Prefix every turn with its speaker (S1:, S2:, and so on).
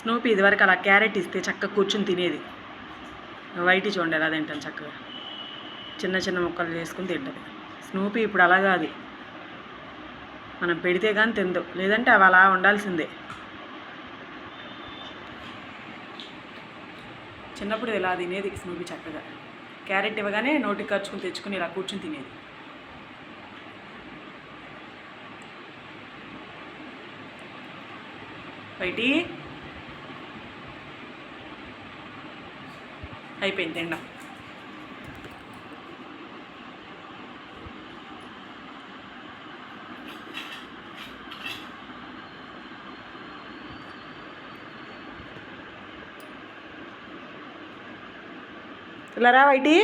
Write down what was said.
S1: Snoopy ఇదివరకు అలా carrot ఇస్తే చక్కగా కూర్చుని తినేది. వైటి చూడండి ఎలా తింటాను చక్కగా, చిన్న చిన్న ముక్కలు చేసుకుని తింటుంది. స్నూపీ ఇప్పుడు అలా కాదు, మనం పెడితే కానీ తిందు, లేదంటే అవి అలా ఉండాల్సిందే. చిన్నప్పుడు ఇలా తినేది స్నూపీ చక్కగా. క్యారెట్ ఇవ్వగానే నోటికి ఖర్చుకుని తెచ్చుకుని ఇలా కూర్చుని తినేది. వైటి అయిపోయింది తిండం. ఇలా రా వైటి.